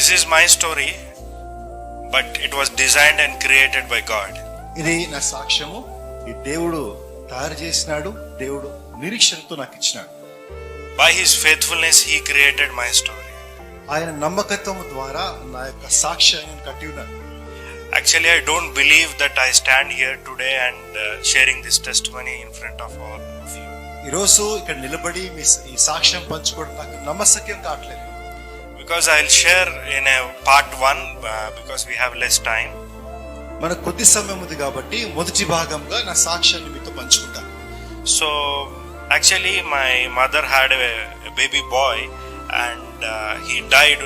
This is my story, but it was designed and created by God. ఇది నా సాక్ష్యము. ఈ దేవుడు తయారు చేసినాడు, దేవుడు నిరీక్షణతో నాకు ఇచ్చినాడు. By his faithfulness he created my story. ఆయన నమ్మకత్వం ద్వారా నా యొక్క సాక్ష్యాన్ని కట్టి ఉన్నాడు. Actually, I don't believe that I stand here today and sharing this testimony in front of all of you. ఈ రోజు ఇక్కడ నిలబడి ఈ సాక్ష్యం పంచుకోవడం నాకు నమ్మశక్యం కావట్లేదు. Because I'll share in a part 1 because we have less time. మనకు కొద్ది సమయం ఉంది కాబట్టి మొదటి భాగంగా నా సాక్ష్యాన్ని మీతో పంచుకుంటాను. So actually my mother had a baby boy and he died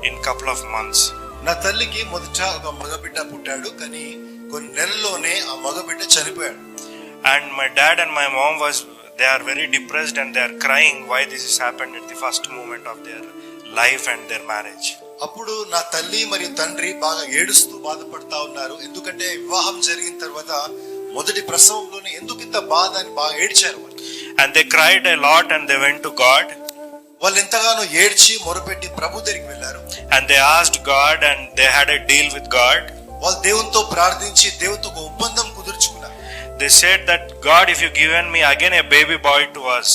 in couple of months. నా తల్లికి మొదట ఒక మగబిడ్డ పుట్టాడు, కానీ కొన్ని నెలల్లోనే ఆ మగబిడ్డ చనిపోయాడు. And my dad and my mom they are very depressed and they are crying why this has happened at the first moment of their life and their marriage. అప్పుడు నా తల్లి మరియు తండ్రి బాగా ఏడుస్తూ బాధపడతా ఉన్నారు. ఎందుకంటే వివాహం జరిగిన తర్వాత మొదటి ప్రసవంలోనే ఎందుకు ఇంత బాధ అని బాగా ఏడ్చారు. And they cried a lot and they went to God. వాళ్ళు ఎంతగానో ఏడ్చి మొరపెట్టి ప్రభు దగ్గరికి వెళ్ళారు. And they asked God and they had a deal with God. వాళ్ళు దేవునితో ప్రార్థించి దేవునితో ఒక ఒప్పందం కుదుర్చుకున్నారు. They said that God, if you given me again a baby boy to us,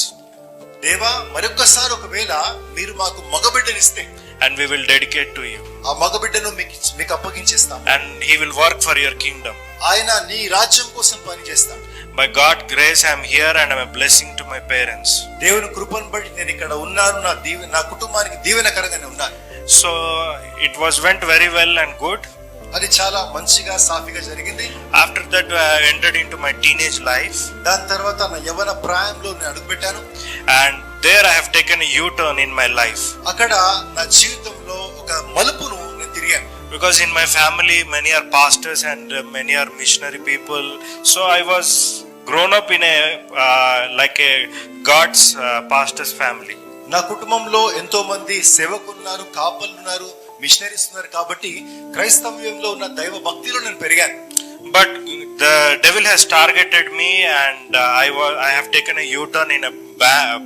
దేవా మరొకసారి ఒకవేళ మీరు మాకు మగబిడ్డనిస్తే and we will dedicate to you. ఆ మగబిడ్డను మీకు అప్పగించేస్తాం. And he will work for your kingdom. ఆయన నీ రాజ్యం కోసం పని చేస్తాడు. By God's grace I am here and I am a blessing to my parents. దేవుని కృపను బట్టి నేను ఇక్కడ ఉన్నాను, నా కుటుంబానికి దీవెనకరంగానే ఉన్నాను. So it went very well and good. అది చాలా మంచిగా సాఫీగా జరిగింది. After that I entered into my teenage life. దాని తర్వాత నా యవ్వన ప్రాయంలో నేను అడుగుపెట్టాను. And there I have taken a U-turn in my life. అక్కడ నా జీవితంలో ఒక మలుపును నేను తిరిగాను. Because in my family many are pastors and many are missionary people. So I was grown up in a like a God's pastor's family. నా కుటుంబంలో ఎంతో మంది సేవకులు ఉన్నారు, కాపర్లు ఉన్నారు, మిషనరీస్ ఉన్నారు. కాబట్టి క్రైస్తవ్యంలో ఉన్న దైవ భక్తిలో నేను పెరిగాను. But the devil has targeted me and I have taken a U-turn in a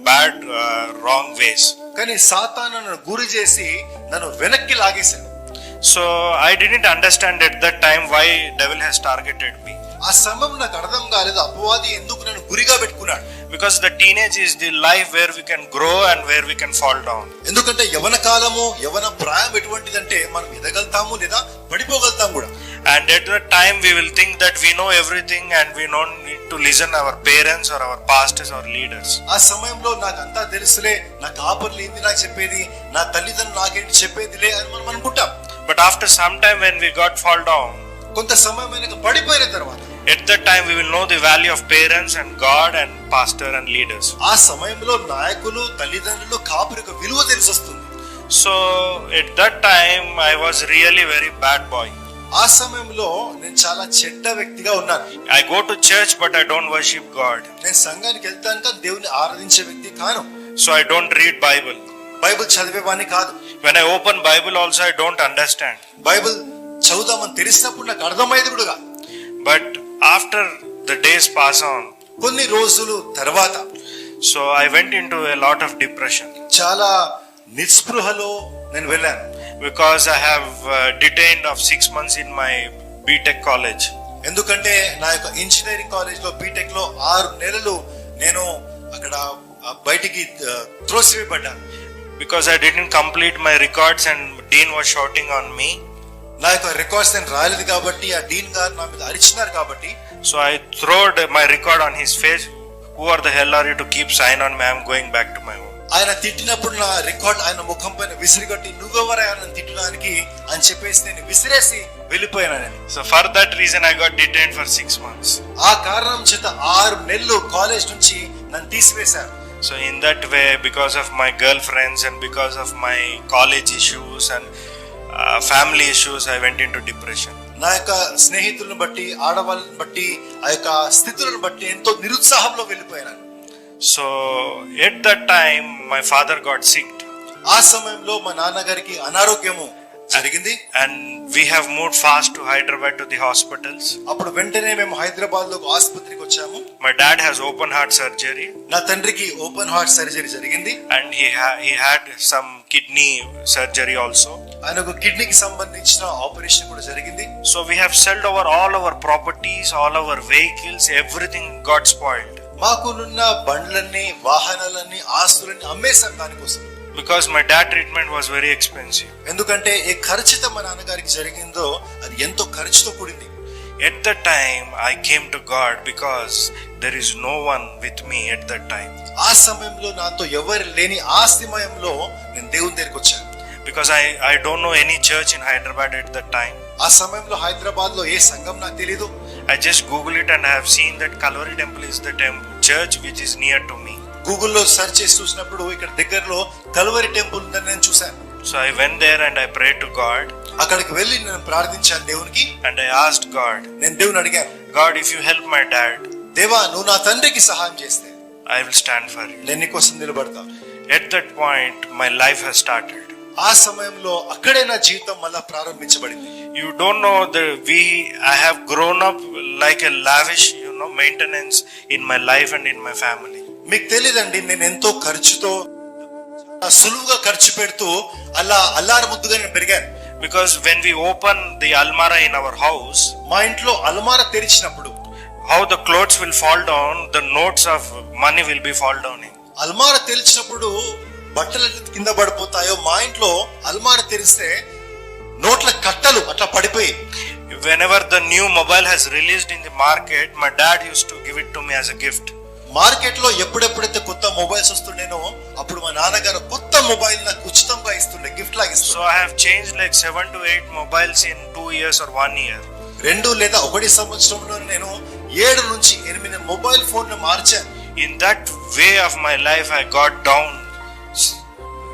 bad wrong ways. కానీ సాతాను నన్ను గురి చేసి నన్ను వెనక్కి లాగేశాడు. So I didn't understand at that time why devil has targeted me. ఆ సమయం నాకు అర్థం కాలేదు, అపవాది ఎందుకు నన్ను గురిగా పెట్టుకున్నాడు. Because the teenage is the life where we can grow and where we can fall down. ఎందుకంటే యవన కాలము, యవన ప్రాయం ఎటువంటిదంటే మనం ఎదగలుగుతాము లేదా పడిపోగలుగుతాం కూడా. And at that time we will think that we know everything and we don't need to listen our parents or our pastors or leaders. ఆ సమయంలో నాకు అంతా తెలుసులే, నా కాపర్లు ఏంది నాకు చెప్పేది, నా తల్లిదండ్రులు నాకేంటి చెప్పేదిలే అని మనం అనుకుంటాం. But after some time when we got fall down, కొంత సమయం పడిపోయిన తర్వాత at that time we will know the value of parents and God and pastor and leaders. ఆ సమయంలో నాయకులు, తల్లిదండ్రులు, కాపరికి విలువ తెలిసొస్తుంది. So at that time I was really very bad boy. ఆ సమయంలో నేను చాలా చెడ్డ వ్యక్తిగా ఉన్నాను. I go to church but I don't worship God. నేను సంఘానికి వెళ్తాను కానీ దేవుని ఆరాధించే వ్యక్తి కాను. So I don't read Bible. Bible చదివేవాని కాదు. When I open Bible also I don't understand. Bible చదువుదామని తెలిసినప్పుడు నాకు అర్థమయ్యేది కూడా. But after the days pass on, కొన్ని రోజులు తర్వాత so I went into a lot of depression. చాలా నిస్పృహలో నేను వెళ్ళాను. Because I have detained of 6 months in my B.Tech college. ఎందుకంటే నా యొక్క ఇంజనీరింగ్ కాలేజ్ లో బీటెక్ లో 6 నెలలు నేను అక్కడ బయటికి త్రోసివేయబడ్డాను. Because I didn't complete my records and dean was shouting on me. నా యొక్క రికార్డ్స్ నేను రాయలేదు కాబట్టి ఆ డీన్ గారు నా మీద అరిచినారు కాబట్టి. So I throwed my record on his face. Who are the hell are you to keep sign on me? I am going back to my home. ఆయన తిట్టినప్పుడు నా రికార్డ్ ఆయన ముఖం పైన విసిరిగొట్టి నువ్వెవరయ్యా నన్ను తిట్టడానికి అని చెప్పేసి నేను విసిరేసి వెళ్ళిపోయాను. So for that reason I got detained for 6 months. ఆ కారణం చేత 6 నెలలు కాలేజ్ నుంచి నన్ను తీసివేశారు. So in that way, because of my girlfriends and because of my college issues and family issues, I went into depression. నా యొక్క స్నేహితులను బట్టి, ఆడవాళ్ళని బట్టి, ఆ యొక్క స్థితులను బట్టి ఎంతో నిరుత్సాహంలో వెళ్ళిపోయాను. So at that time my father got sick. ఆ సమయంలో మా నాన్నగారికి అనారోగ్యము జరిగింది. And we have moved fast to Hyderabad to the hospitals. అప్పుడు వెంటనే మేము హైదరాబాద్ లో ఆసుపత్రికి వచ్చాము. My dad has open heart surgery. నా తండ్రికి ఓపెన్ హార్ట్ సర్జరీ జరిగింది. And he had some kidney surgery also. ఆయనకు కిడ్నీకి సంబంధించిన ఆపరేషన్ కూడా జరిగింది. So we have sold all our properties, all our vehicles, everything got spoiled. మాకున్న బండ్లన్నీ, వాహనాలన్నీ, ఆస్తులన్నీ అమ్మేశాం దానికోసం. Because my dad treatment was very expensive. ఎందుకంటే ఏ ఖర్చుతో మా నాన్నగారికి జరిగిందో అది ఎంతో ఖర్చుతో కూడింది. At that time I came to God because there is no one with me at that time. ఆ సమయంలో నాతో ఎవరు లేని ఆ సమయంలో నేను దేవుని దగ్గరికి వచ్చాను. Because I don't know any church in Hyderabad at that time. ఆ సమయంలో హైదరాబాద్ లో ఏ సంఘం నాకు తెలీదు. I just Google it and I have seen that Calvary Temple is the church which is near to me. గూగుల్లో సెర్చ్ చేసి చూసినప్పుడు ఇక్కడ దగ్గరలో కల్వరి టెంపుల్ ఉందని నేను చూశాను. So I went there and I prayed to God. అక్కడికి వెళ్ళి నేను ప్రార్థించాను దేవునికి. And I asked God. నేను దేవుని అడిగాను, God, if you help my dad, దేవా నువ్వు నా తండ్రికి సహాయం చేస్తే I will stand for you. నేను నీకోసం నిలబడతాను. At that point my life has started. ఆ సమయంలో అక్కడే నా జీవితం మళ్ళా ప్రారంభించబడింది. You don't know that I have grown up like a lavish, maintenance in my life and in my family. మీకు తెలియదండి, నేను ఎంతో ఖర్చుతో సులువుగా ఖర్చు పెడుతూ అలా అల్లారు ముద్దుగా నేను పెరిగాను. Because when we open the almara in our house, మా ఇంట్లో అల్మారా తెరిచినప్పుడు how the clothes will fall down, the notes of money will be fall down in. అల్మారా తెరిచినప్పుడు బట్టలు కింద పడిపోతాయో, మా ఇంట్లో అల్మారా తెరిస్తే నోట్ల కట్టలు అట్లా పడిపోయి. Whenever the new mobile has released in the market, my dad used to give it to me as a gift. Market లో ఎప్పుడెప్పుడైతే కొత్త మొబైల్స్ వస్తుండేనో అప్పుడు మా నాన్నగారు కొత్త మొబైల్ నాకు ఉచితంగా ఇస్తుండే, గిఫ్ట్ లాగా ఇస్తుండే. So I have changed like 7 to 8 mobiles in 2 years or 1 year. 2 లేదా 1 సంవత్సరంలో నేను 7 నుంచి 8 మొబైల్ ఫోన్ మార్చాను. In that way of my life I got down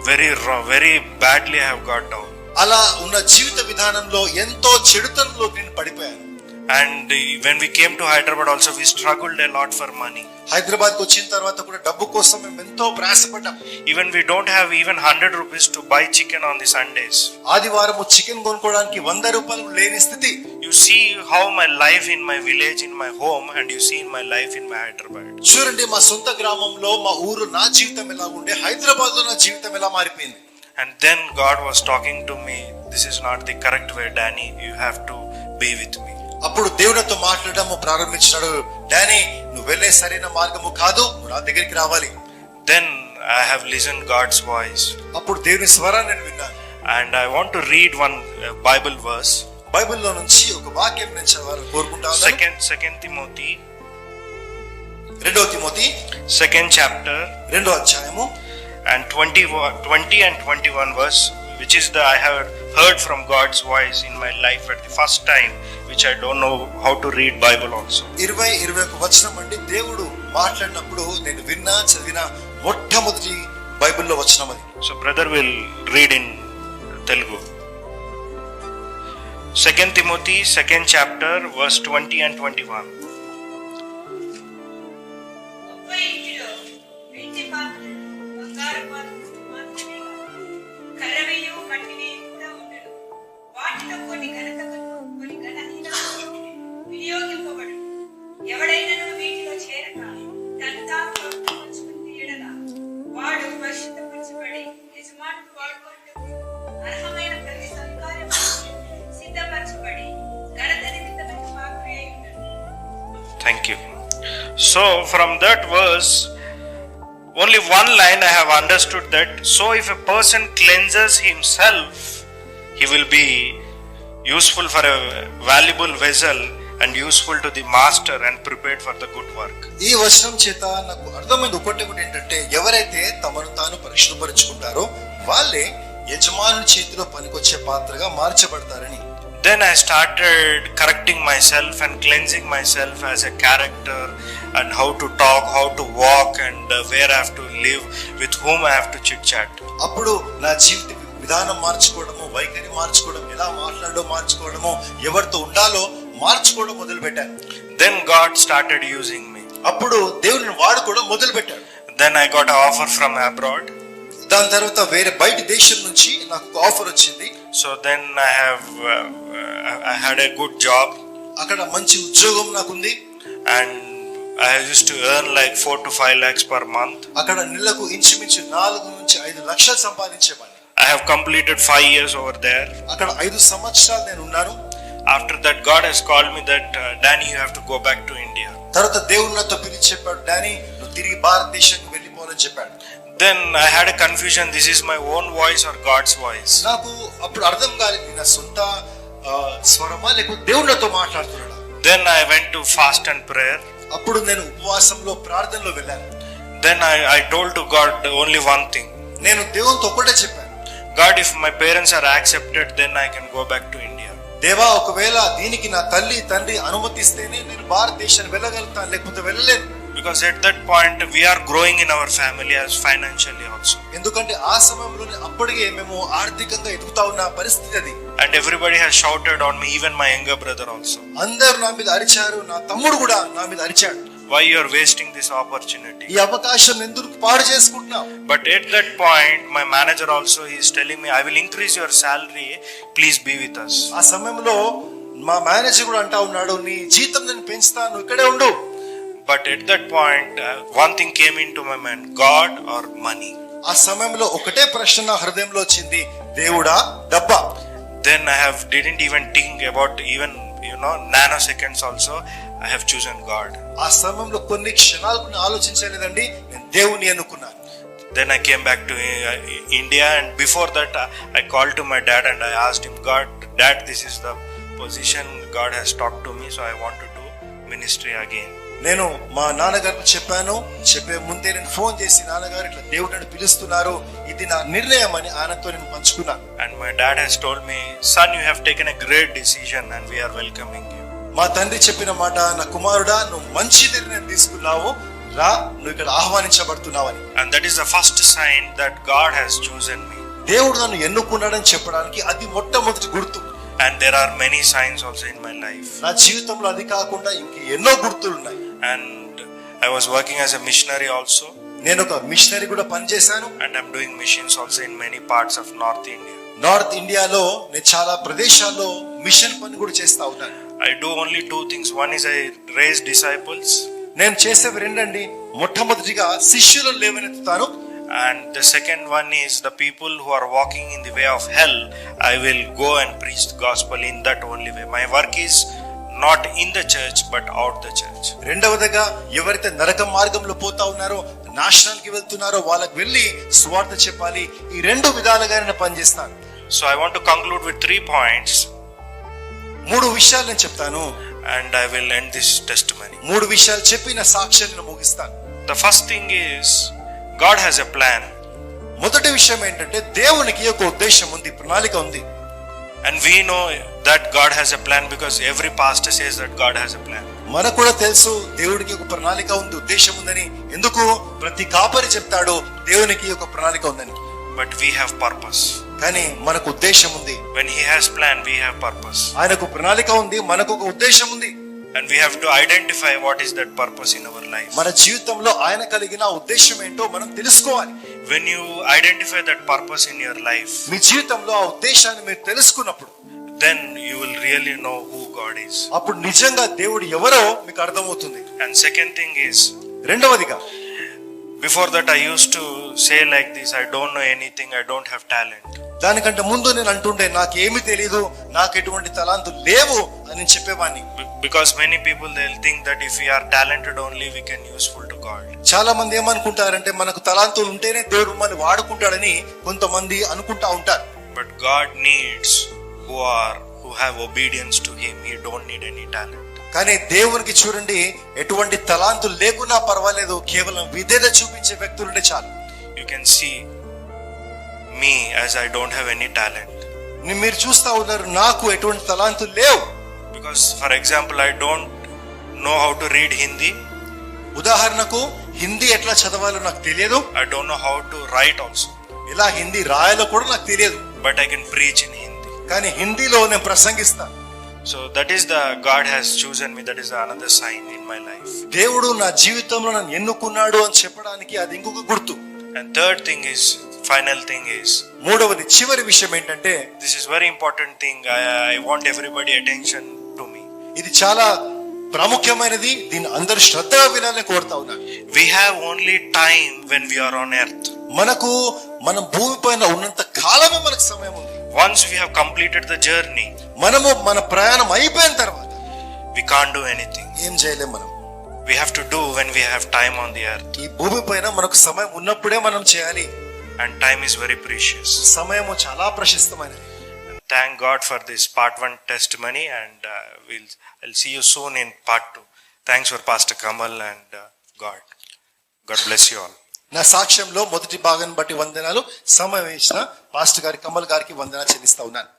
very badly. I have got down. అలా ఉన్న జీవిత విధానంలో ఎంతో చెడుతనంలో నేను పడిపోయాను. And when we came to Hyderabad also we struggled a lot for money. Hyderabad కు వచ్చిన తర్వాత కూడా డబ్బు కోసం మేము ఎంతో ప్రయాసపడ్డాం. Even we don't have even 100 rupees to buy chicken on the Sundays. ఆదివారం చికెన్ కొనుక్కోవడానికి 100 రూపాయలు లేని స్థితి. You see how my life in my village, in my home, and you see in my life in my Hyderabad. చూడండి, మా సొంత గ్రామంలో మా ఊరు నా జీవితం ఎలా ఉండే, హైదరాబాద్ లో నా జీవితం ఎలా మారిపోయింది. And then God was talking to me, this is not the correct way, Danny, you have to be with me. అప్పుడు దేవునితో మాట్లాడడం ప్రారంభించాడు. డానీ, నువ్వు వెళ్ళే సరైన మార్గము కాదు, నువ్వు నా దగ్గరికి రావాలి. Then I have listened God's voice. అప్పుడు దేవుని స్వరాన్ని నేను విన్నాను. And I want to read one Bible verse. బైబిల్లో నుంచి ఒక వాక్యం నేను చదవాలని కోరుకుంటాను. Second Timothy, 2వ తిమోతి 2nd chapter, 2వ అధ్యాయము and 20 and 21 verse, which is I have heard from God's voice in my life at the first time, which I don't know how to read Bible also. 20-21 వచనం అండి. దేవుడు మాట్లాడినప్పుడు నేను విన్నా, చదివిన మొట్టమొదటి బైబిల్లో వచనం అది. So brother will read in Telugu. 2 Timothy 2nd chapter verse 20 and 21. Thank you. So from that verse, only one line I have understood that, so if a person cleanses himself, he will be useful for a valuable vessel and useful to the master and prepared for the good work. ఈ వచనం చేత నాకు అర్థమైంది ఒకటి ఏంటంటే, ఎవరైతే తమను తాను పరిశుభ్రపరుచుకుంటారో వాళ్ళే యజమానుని చేతిలో పనికొచ్చే పాత్రగా మార్చబడతారని. Then I started correcting myself and cleansing myself as a character, and how to talk, how to walk, and where I have to live, with whom I have to chit chat. అప్పుడు నా జీవిత విధానం మార్చుకోవడము, వైఖరి మార్చుకోవడం, ఎలా మాట్లాడో మార్చుకోవడము, ఎవరితో ఉండాలో మార్చుకోవడం మొదలు పెట్టాను. Then God started using me. అప్పుడు దేవుడిని వాడుకోవడం మొదలు పెట్టాడు. Then I got an offer from abroad. దాని తర్వాత వేరే బయట దేశం నుంచి నాకు ఆఫర్ వచ్చింది. So then I had a good job. అక్కడ మంచి ఉద్యోగం నాకుంది. And I used to earn like 4 to 5 lakhs per month. అక్కడ నెలకు ఇంచుమించు 4 నుంచి 5 లక్షలు సంపాదించేవాడిని. I have completed 5 years over there. అక్కడ 5 సంవత్సరాలు నేను ఉన్నాను. After that, God has called me that Danny, you have to go back to India. తర్వాత దేవుడు నాతో పిలిచి చెప్పాడు, డానీ నువ్వు తిరిగి భారతదేశానికి వెళ్ళిపోవాలని చెప్పాడు. Then I had a confusion. This is my own voice or God's voice? నాకు అప్పుడు అర్థం కాలేదు, నా సొంత స్వరమా లేకపోతే దేవుడు నాతో మాట్లాడుతున్నాడా. Then I went to fast and prayer. అప్పుడు నేను ఉపవాసంలో ప్రార్థనలో వెళ్ళాను. Then I told to God only one thing. నేను దేవునితో ఒకటే చెప్పాను, God, if my parents are accepted, then I can go back to India. దేవా, ఒకవేళ దీనికి నా తల్లి తండ్రి అనుమతిస్తేనే నేను భారతదేశానికి వెళ్ళగలుగుతాను, లేకపోతే వెళ్ళలేను. Because at that point we are growing in our family as financially also. ఎందుకంటే ఆ సమయంలోనే అప్పటికే మేము ఆర్థికంగా ఎదుగుతా ఉన్న పరిస్థితి అది. And everybody has shouted on me, even my younger brother also. అందరూ నా మీద అరిచారు, నా తమ్ముడు కూడా నా మీద అరిచాడు. Why you are wasting this opportunity? ఈ అవకాశం ఎందుకు పాడు చేసుకుంటున్నావు? But at that point my manager also is telling me, I will increase your salary, please be with us. ఆ సమయంలో మా మేనేజర్ కూడా అంటా ఉన్నాడు, నీ జీతం నేను పెంచుతాను, ఇక్కడే ఉండు. But at that point one thing came into my mind, God or money. ఆ సమయంలో ఒకటే ప్రశ్న నా హృదయంలో వచ్చింది, దేవుడా డబ్బా? Then I didn't even think about even nanoseconds also. I have chosen God. ఆ సమయంలో కొన్ని క్షణాలకు నేను ఆలోచించలేదండి, నేను దేవుని ఎన్నుకున్నాను. Then I came back to India, and before that I called to my dad and I asked him, Dad, this is the position God has talked to me, so I want to do ministry again. నేను మా నాన్నగారికి చెప్పాను, చెప్పే ముందే నేను phone చేసి, నాన్నగారు ఇట్లా దేవుడు నన్ను పిలుస్తున్నారు, ఇది నా నిర్ణయం అని ఆయనతో నేను పంచుకున్నాను. And my dad has told me, son, you have taken a great decision and we are welcoming you. మా తండ్రి చెప్పిన మాట, నా కుమారుడా నువ్వు మంచి నిర్ణయం తీసుకున్నావు, రా, నువ్వు ఇక్కడ ఆహ్వానించబడుతున్నావని. And that is the first sign that God has chosen me. దేవుడు నన్ను ఎన్నుకున్నాడని చెప్పడానికి అది మొట్టమొదటి గుర్తు. And there are many signs also in my life. నా జీవితంలో అది కాకుండా ఇంక ఎన్నో గుర్తులు ఉన్నాయి. And I was working as a missionary also. నేను ఒక మిషనరీ కూడా పనిచేశాను. And I'm doing missions also in many parts of North India. North ఇండియాలో నేను చాలా ప్రదేశాల్లో మిషన్ పని కూడా చేస్తా ఉన్నాను. I do only 2 things. One is I raise disciples. నేను చేసేవి రెండండి. మొట్టమొదటిగా శిష్యులను లేవనెత్తుతాను. And the second one is the people who are walking in the way of hell, I will go and preach the gospel in that only way. My work is not in the church but out the church. రెండవదిగా ఎవరైతే నరక మార్గంలో పోతా ఉన్నారో, నాశనానికి వెళ్తున్నారో వాళ్ళకి వెళ్ళి సువార్త చెప్పాలి. ఈ రెండు విధాలుగా నేను పనిచేస్తాను. So I want to conclude with 3 points. 3 విషయాలు నేను చెప్తాను and I will end this testimony. 3 విషయాలు చెప్పి నా సాక్ష్యాన్ని ముగిస్తాను. The first thing is God has a plan. మొదటి విషయం ఏంటంటే దేవునికి ఒక ఉద్దేశం ఉంది, ప్రణాళిక ఉంది. And we know that God has a plan because every pastor says that God has a plan. మనకు కూడా తెలుసు దేవుడికి ఒక ప్రణాళిక ఉంది, ఉద్దేశం ఉందని. ఎందుకు? ప్రతి కాపరి చెప్తాడు దేవునికి ఒక ప్రణాళిక ఉందని. But we have purpose. కానీ మనకు ఉద్దేశం ఉంది. When he has plan, we have purpose. ఆయనకు ప్రణాళిక ఉంది, మనకు ఒక ఉద్దేశం ఉంది. And we have to identify what is that purpose in our life. మన జీవితంలో ఆయన కలిగిన ఉద్దేశం ఏంటో మనం తెలుసుకోవాలి. When you identify that purpose in your life, మీ జీవితంలో ఆ ఉద్దేశాన్ని మీరు తెలుసుకున్నప్పుడు, then you will really know who God is. అప్పుడు నిజంగా దేవుడు ఎవరో మీకు అర్థమవుతుంది. And second thing is, రెండవదిగా, before that I used to say like this, I don't know anything, I don't have talent. దానికంటే ముందు నేను అంటుండే నాకేమీ తెలియదు, నాకు ఎటువంటి తలాంతులు లేవు అని చెప్పేవాడిని. Because many people they'll think that if we are talented only we can useful to God. చాలా మంది ఏమనుకుంటారంటే మనకు తలాంతులు ఉంటేనే దేవుడు మనల్ని వాడుకుంటాడని కొంతమంది అనుకుంటా ఉంటారు. But God needs who have obedience to him. He don't need any talent. కానీ దేవునికి చూడండి, ఎటువంటి తలాంతులు లేకున్నా పర్వాలేదు, కేవలం విధేయత చూపించే వ్యక్తులుంటే చాలు. You can see me as I don't have any talent. మీరు చూస్తా ఉన్నారు, నాకు ఎటువంటి తలాంతులు లేవు. Because for example I don't know how to read Hindi. ఉదాహరణకు హిందీ ఎట్లా చదవాలో నాకు తెలియదు. I don't know how to write also. ఇలా హిందీ రాయాలో కూడా నాకు తెలియదు. But I can preach in Hindi. కానీ హిందీలో నేను ప్రసంగిస్తాను. So that is God has chosen me. That is another sign in my life. దేవుడు నా జీవితంలో నన్ను ఎన్నుకున్నాడు అని చెప్పడానికి అది ఇంకొక గుర్తు. And third thing is, final thing is, మూడవది చివరి విషయం ఏంటంటే, this is very important thing. I want everybody attention to me. ఇది చాలా ప్రాముఖ్యమైనది, దీన్ని అందరూ శ్రద్ధగా వినాలని కోరుతా ఉన్నాను. We have only time when we are on earth. మనకు మనం భూమి పైన ఉన్నంత కాలమే మనకు సమయం ఉంది. Once we have completed the journey, మనము మన ప్రయాణం అయిపోయిన తర్వాత we can't do anything. ఏం చేయలేం. మనం We have to do when we have time on the earth. ఈ భూమి పైన మనకు సమయం ఉన్నప్పుడే మనం చేయాలి. And time is very precious. సమయము చాలా ప్రశస్తమైనది. Thank God for this part 1 testimony, and I'll see you soon in part 2. Thanks for Pastor Kamal and God bless you all. నా సాక్ష్యంలో మొదటి భాగాన్ని బట్టి వందనాలు. సమయం ఇచ్చిన పాస్టర్ గారి కమల్ గారికి వందనాలు చెల్లిస్తా ఉన్నాను.